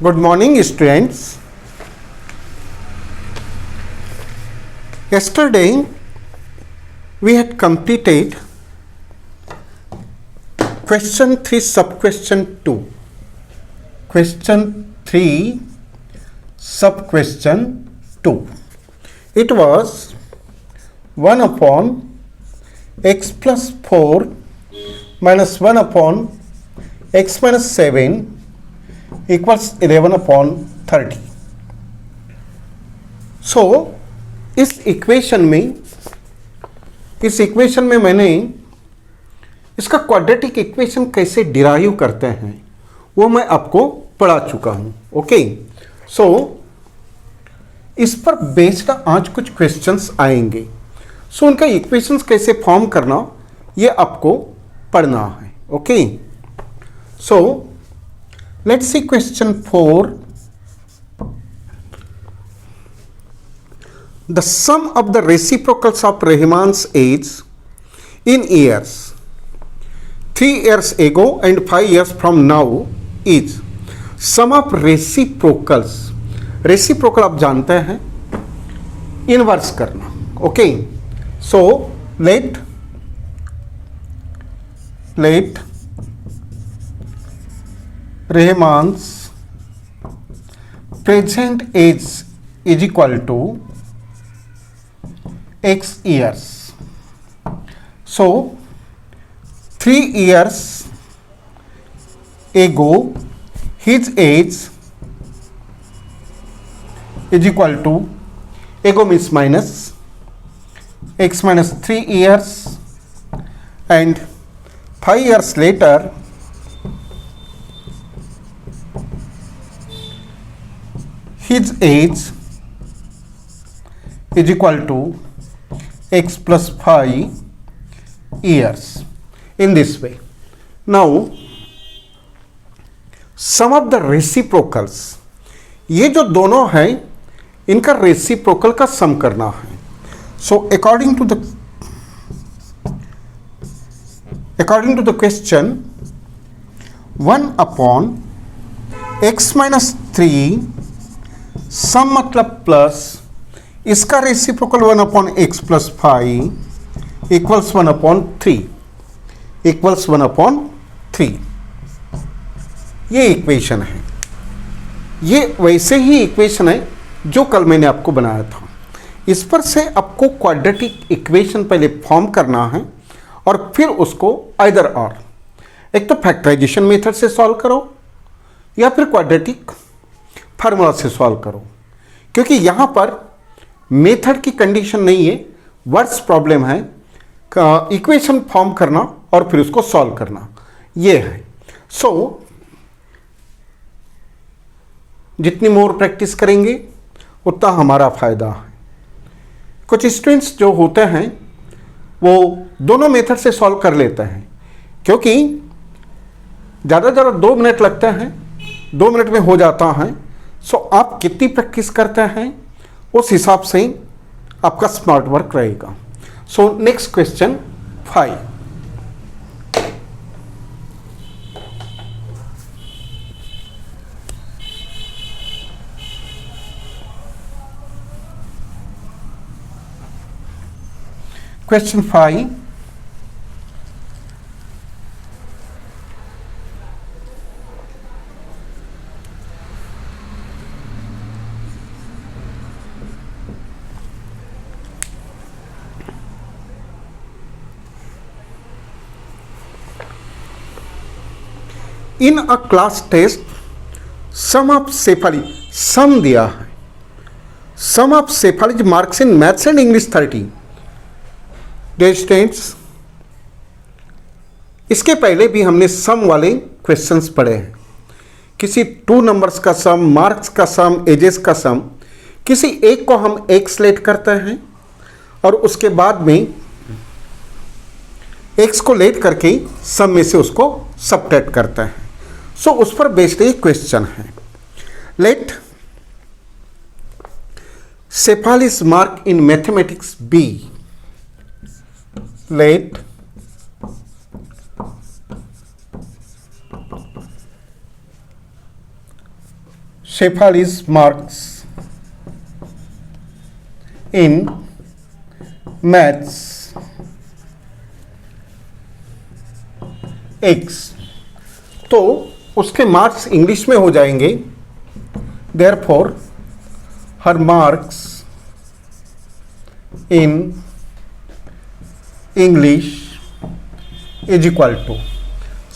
Good morning, students. Yesterday, we had completed question 3, sub-question 2. Question 3, sub-question 2. It was 1 upon x plus 4 minus 1 upon x minus 7 equals 11 upon 30. So, इस equation में मैंने इसका quadratic equation कैसे derive करते हैं वो मैं आपको पढ़ा चुका हूं. ओके, सो इस पर बेस्ड आज कुछ क्वेश्चंस आएंगे. सो उनका इक्वेशंस कैसे फॉर्म करना ये आपको पढ़ना है. Okay, so let's see question 4. The sum of the reciprocals of Rahman's age in years 3 years ago and 5 years from now is sum of reciprocals. Reciprocal आप जानते हैं इनवर्स करना. Okay, so let Rahman's present age is equal to x years. So 3 years ago his age is equal to, ago means minus, x minus 3 years, and 5 years later his age is equal to x plus 5 years. In this way, now sum of the reciprocals, ये जो दोनों हैं इनका reciprocal का sum करना है. So according to the question 1 upon x minus 3 sum मतलब plus, इसका reciprocal 1 upon x plus 5 equals 1 upon 3. ये इक्वेशन है. ये वैसे ही इक्वेशन है जो कल मैंने आपको बनाया था. इस पर से आपको क्वाड्रेटिक इक्वेशन पहले फॉर्म करना है और फिर उसको आइदर और, एक तो फैक्टराइजेशन मेथड से सॉल्व करो या फिर क्वाड्रेटिक फार्मूला से सॉल्व करो, क्योंकि यहां पर मेथड की कंडीशन नहीं है, वर्ड्स प्रॉब्लम है. इक्वेशन फॉर्म करना और फिर उसको सॉल्व करना ये है. सो जितनी मोर प्रैक्टिस करेंगे उतना हमारा फायदा है. कुछ स्टूडेंट्स जो होते हैं वो दोनों मेथड से सॉल्व कर लेते हैं, क्योंकि ज़्यादा 2 मिनट लगते हैं, 2 मिनट में हो जाता है. सो आप कितनी प्रैक्टिस करते हैं उस हिसाब से आपका स्मार्ट वर्क रहेगा. So next question 5. Question 5. In a class test sum of Shefali, sum दिया है, sum of Shefali marks in maths and English 30. Dear students, इसके पहले भी हमने सम वाले क्वेश्चंस पढ़े हैं. किसी 2 नंबर्स का सम, मार्क्स का सम, एजेस का सम, किसी एक को हम एक सेलेक्ट करते हैं और उसके बाद में एक्स को लेट करके सम में से उसको सबट्रैक्ट करते हैं. सो उस पर बेस्ड एक क्वेश्चन है. Let Shefali's mark in mathematics be. Let Shefali's marks in maths X, तो उसके मार्क्स इंग्लिश में हो जाएंगे, therefore her marks in English is equal to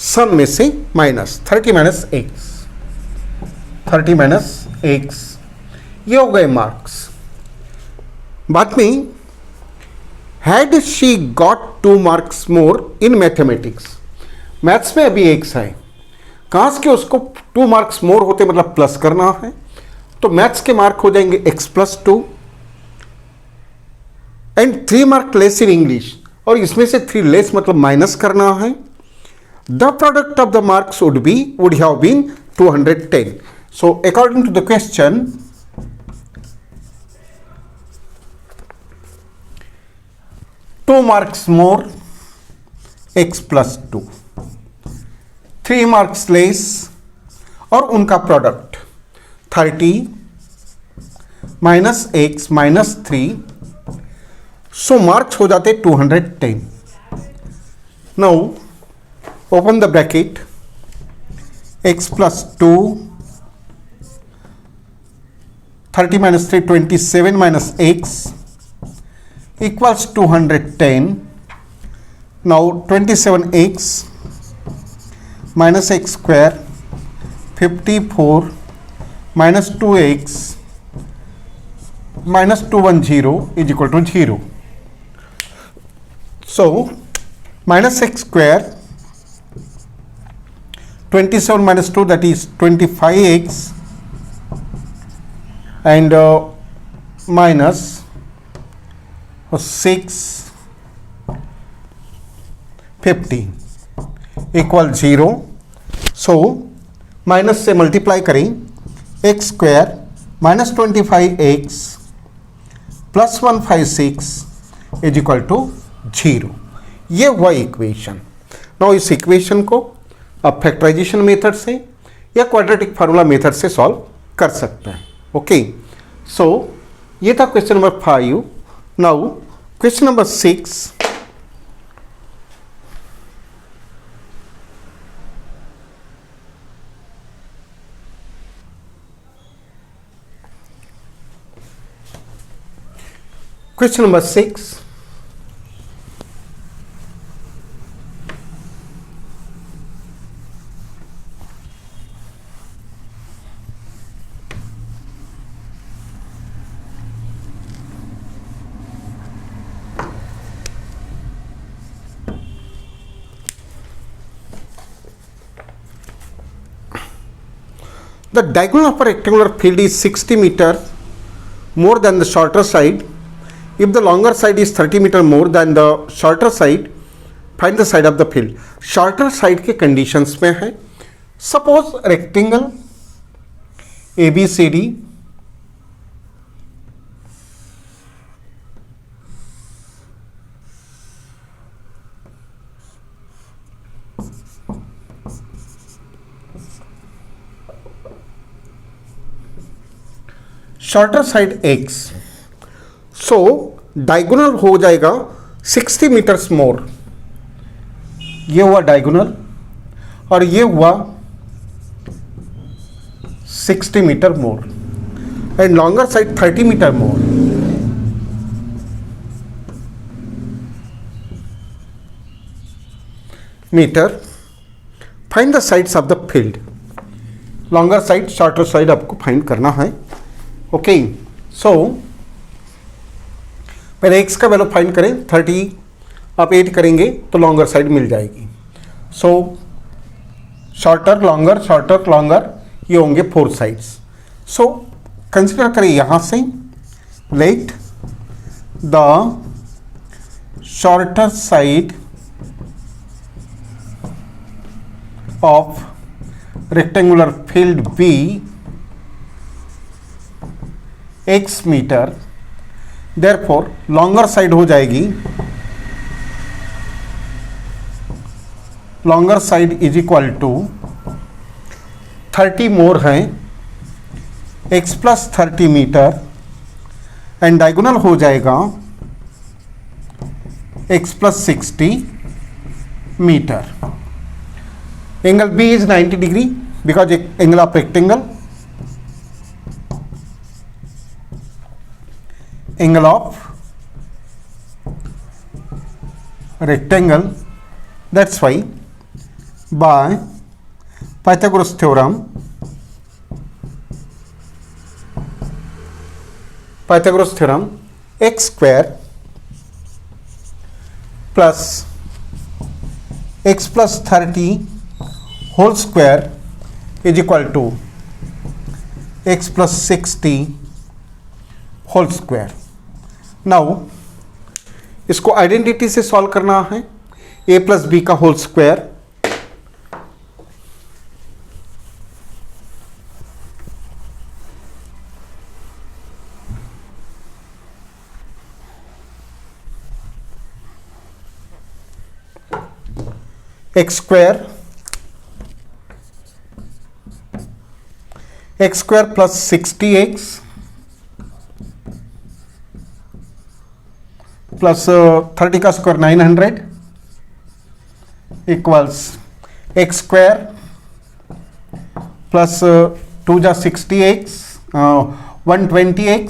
sum में से minus 30 minus x, 30 minus x, ये हो गए मार्क्स। बाद में had she got 2 marks more in mathematics, maths में अभी एक्स है, काश के उसको 2 मार्क्स मोर होते मतलब प्लस करना है, तो मैथ्स के मार्क हो जाएंगे x plus 2 and 3 mark less in English, और इसमें से 3 लेस मतलब माइनस करना है। The product of the marks would have been 210। So according to the question, two marks more x plus 2, 3 marks less और उनका product 30 minus x minus 3, so marks हो जाते 210। Now open the bracket, x plus 2, 30 minus 3 27 minus x equals 210। Now 27x minus x square 54 minus 2x minus 210 is equal to 0. So minus x square, 27 minus 2, that is 25x, and minus 6 50 equal 0. So minus से multiply करें, x square minus 25x plus 156 is equal to 0। ये हुआ equation. Now इस equation को आप factorisation method से या quadratic formula method से सॉल्व कर सकते हैं। ओके, सो ये था question number 5। Now question number 6, question number 6, the diagonal of a rectangular field is 60 meter more than the shorter side. If the longer side is 30 meter more than the shorter side, find the side of the field. Shorter side के conditions में है, suppose rectangle ABCD shorter side x, सो diagonal हो जाएगा 60 metres मोर, ये हुआ diagonal और ये हुआ 60 metre more, and longer side 30 metre more. Metre, find the sides of the field. Longer side shorter side आपको फाइंड करना है। ओके, सो पहले x का वैल्यू फाइंड करें, 30 आप 8 करेंगे तो लॉन्गर साइड मिल जाएगी। सो शॉर्टर लॉन्गर ये होंगे 4 साइड्स। सो कंसिडर करें यहाँ से, let the shorter side of rectangular field be x metre, therefore longer side हो जाएगी, longer side is equal to 30 more है x plus 30 metre and diagonal हो जाएगा x plus 60 metre. Angle B is 90 degree because angle of rectangle, angle of rectangle, that's why by Pythagoras theorem x square plus x plus 30 whole square is equal to x plus 60 whole square. Now इसको identity से solve करना है. a plus b का whole square x square plus 60x plus 30 का square 900 equals x square plus 2 जा 60x 120x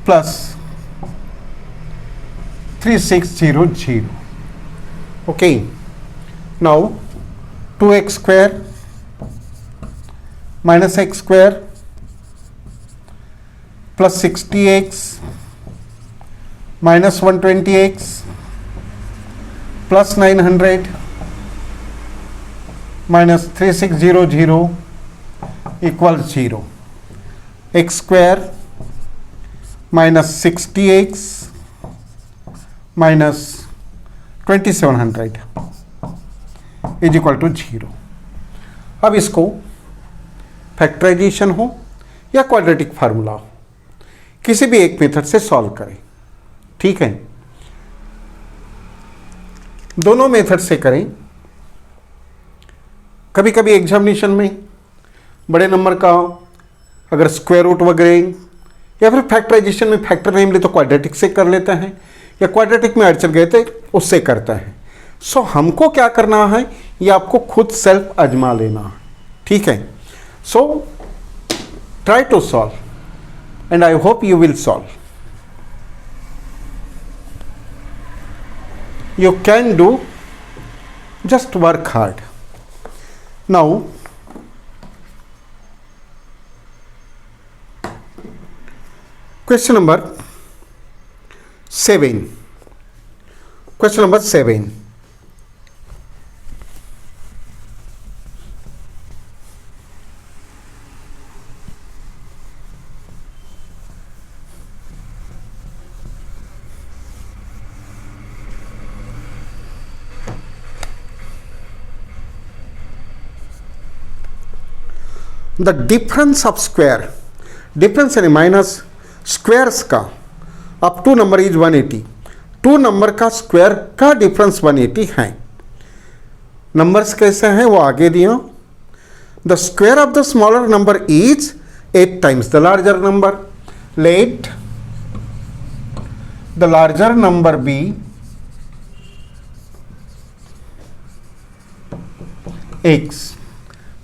plus 3600. Okay, now 2x square minus x square plus 60x minus 120x plus 900 minus 3600 equals 0. x square minus 60x minus 2700 is equal to 0. अब इसको factorisation हो या quadratic formula हो, किसी भी एक method से सॉल्व करें. ठीक है, दोनों मेथड से करें. कभी कभी एग्जामिनेशन में बड़े नंबर का अगर स्क्वायर रूट वगैरह या फिर फैक्टराइजेशन में फैक्टर नहीं मिले तो क्वाड्रेटिक से कर लेते हैं, या क्वाड्रेटिक में अड़चन गए थे उससे करता है. सो हमको क्या करना है ये आपको खुद सेल्फ आजमा लेना है. ठीक है, so try to solve and I hope you will solve. You can do, just work hard. Now question number 7. Question number 7. The difference of square, difference यानी माइनस स्क्वायर्स का up to number is 180. 2 number का square का difference 180 है. Numbers कैसे हैं वो आगे दिया. The square of the smaller number is 8 times the larger number. Let the larger number be x.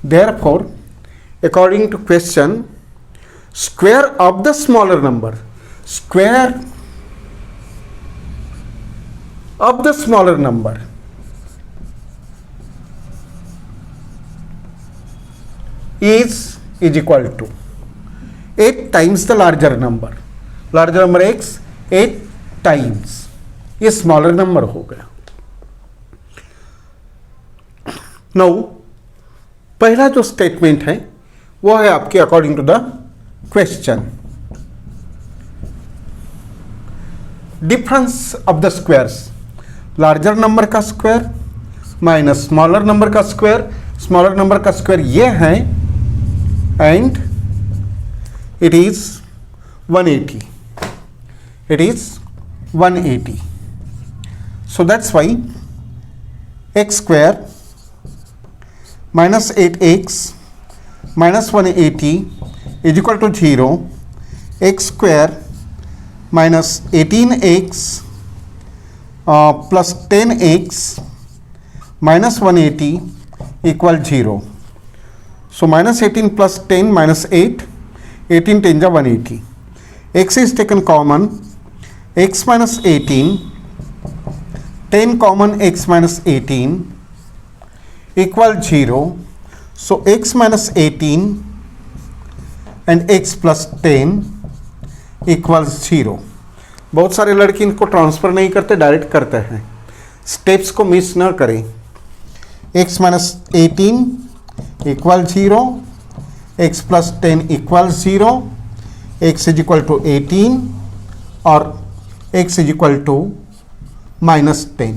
Therefore, according to question, square of the smaller number, square of the smaller number is equal to 8 times the larger number. larger number x 8 times ये smaller number हो गया. now पहला जो statement है वो है आपके according to the question, difference of the squares, larger number का स्क्वायर माइनस स्मॉलर नंबर का स्क्वायर. स्मॉलर नंबर का स्क्वायर ये है and it is 180. It is 180. So that's why x square minus 8x minus 180 is equal to 0, x square minus 18x plus 10x minus 180 equal 0. So minus 18 plus 10 minus 8, 18 10 is 180. X is taken common, x minus 18, 10 common x minus 18 equal 0. So x minus 18 and x plus 10 equals 0. बहुत सारे लड़के इनको transfer नहीं करते, direct करते हैं. Steps को miss ना करें. x minus 18 equal 0, x plus 10 equal 0, x is equal to 18 और x is equal to minus 10.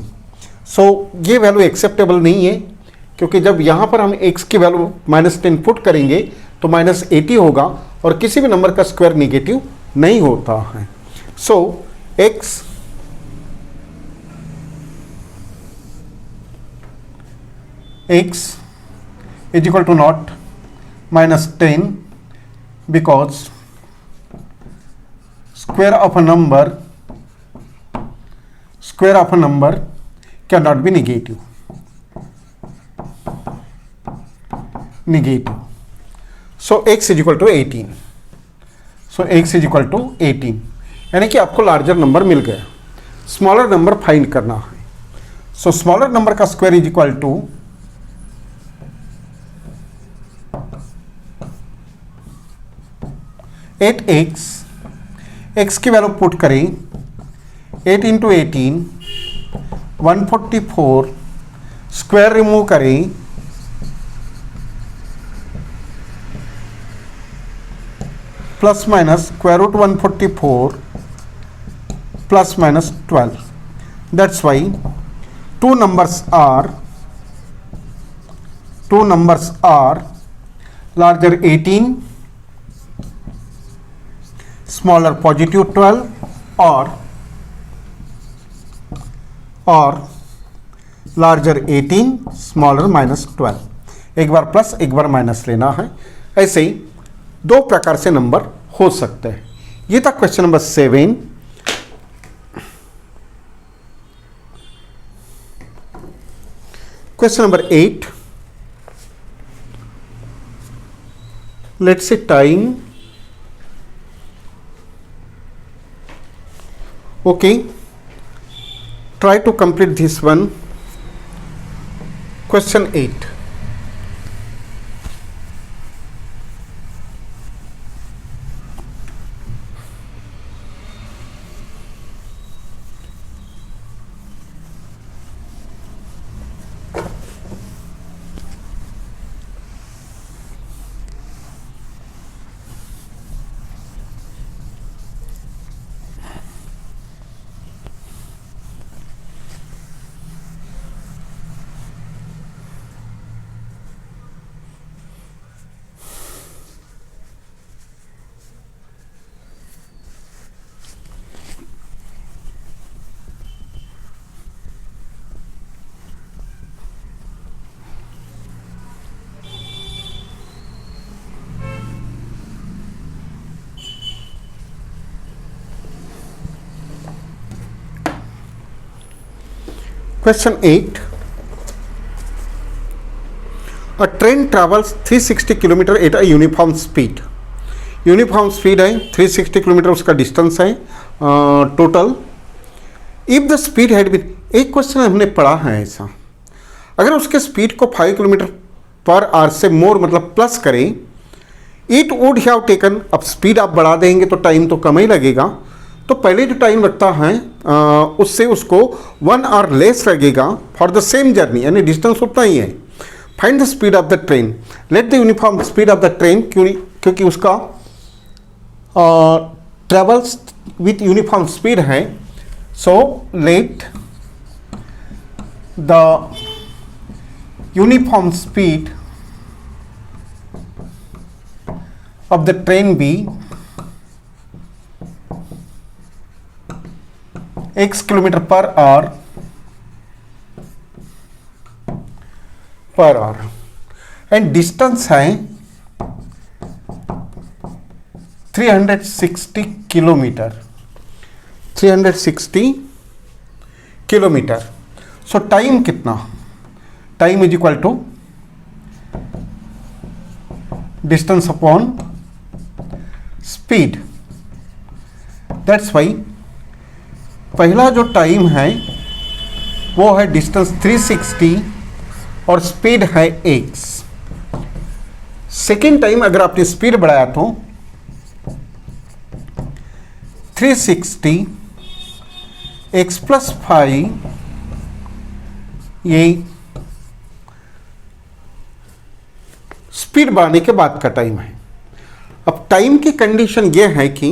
So ये वैल्यू एक्सेप्टेबल नहीं है, क्योंकि जब यहाँ पर हम x की वैल्यू माइनस 10 पुट करेंगे तो माइनस 80 होगा और किसी भी नंबर का स्क्वायर निगेटिव नहीं होता है. सो x is equal to not minus 10 because square of a number cannot be negative. So x is equal to 18. So x is equal to 18, यानी कि आपको लार्जर नंबर मिल गया. स्मॉलर नंबर फाइंड करना है. So smaller number का square is equal to 8x, x की value put करें 8 into 18 144, square remove करें plus minus square root 144 plus minus 12. That's why two numbers are larger 18, smaller positive 12 or larger 18, smaller minus 12. एक बार plus एक बार minus लेना है. ऐसे ही दो प्रकार से नंबर हो सकते हैं. ये था question number 7. Question number 8. let's say time. Okay, try to complete this one. Question 8. Question 8. A train travels 360 km at a uniform speed. Uniform speed है 360 किलोमीटर उसका डिस्टेंस है total. If the speed had been, एक question हमने पढ़ा है ऐसा, अगर उसके स्पीड को 5 किलोमीटर पर आवर से मोर मतलब प्लस करें, इट वुड हैव टेकन, अब स्पीड आप बढ़ा देंगे तो टाइम तो कम ही लगेगा, तो पहले जो टाइम लगता है उससे उसको 1 आवर लेस लगेगा फॉर द सेम जर्नी, यानी डिस्टेंस उतना ही है. Find the speed of the train. Let the uniform speed of the train, क्योंकि उसका ट्रेवल्स विथ यूनिफॉर्म स्पीड है. So let the uniform speed of the train be x kilometre per hour. And distance है 360 kilometre, 360 kilometre. So time कितना, time is equal to distance upon speed. That's why पहला जो time है वो है distance 360 और speed है x। Second time अगर आपने स्पीड बढ़ाया तो 360 x प्लस 5, ये स्पीड बढ़ाने के बाद का टाइम है। अब टाइम की कंडीशन ये है कि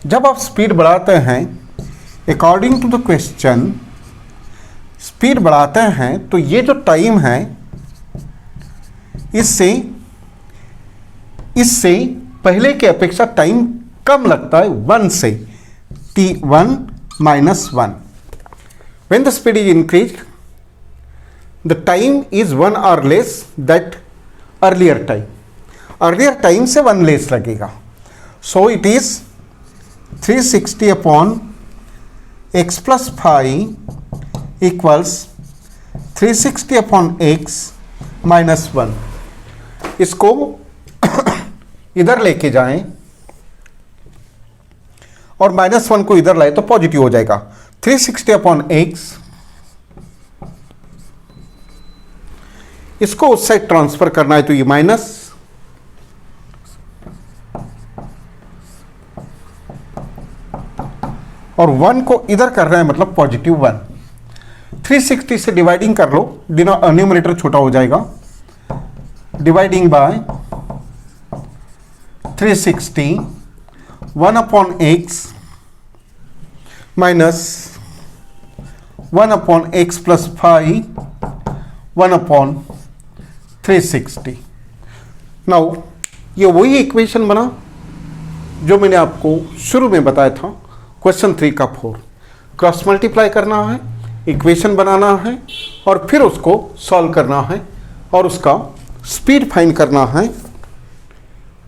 जब आप स्पीड बढ़ाते हैं, according to the question speed बढ़ाते हैं तो ये जो टाइम है इससे पहले की अपेक्षा टाइम कम लगता है 1 से, t1 minus 1। When the speed is increased, the time is 1 or less that earlier time। earlier time से 1 लेस लगेगा। So it is 360 upon x plus 5 equals 360 upon x minus 1। इसको इधर लेके जाएं और -1 को इधर लाए तो पॉजिटिव हो जाएगा। 360 अपॉन x, इसको उस साइड ट्रांसफर करना है तो ये माइनस, और 1 को इधर कर रहे हैं मतलब पॉजिटिव 1। 360 से डिवाइडिंग कर लो, न्यूमरेटर छोटा हो जाएगा। Dividing by 360, 1 upon x minus 1 upon x plus 5, 1 upon 360। Now ये वही इक्वेशन बना जो मैंने आपको शुरू में बताया था, क्वेश्चन 3 का 4। क्रॉस मल्टीप्लाई करना है, इक्वेशन बनाना है और फिर उसको सॉल्व करना है और उसका स्पीड फाइंड करना है।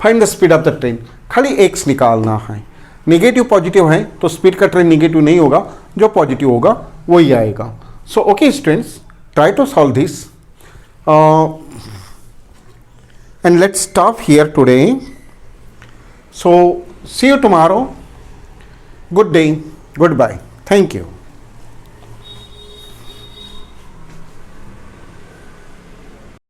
Find the speed of the train, खाली x निकालना है। नेगेटिव पॉजिटिव है तो स्पीड का ट्रेन नेगेटिव नहीं होगा, जो पॉजिटिव होगा वही आएगा। So okay students, try to solve this and let's stop here today. So see you tomorrow. Good day, goodbye, thank you.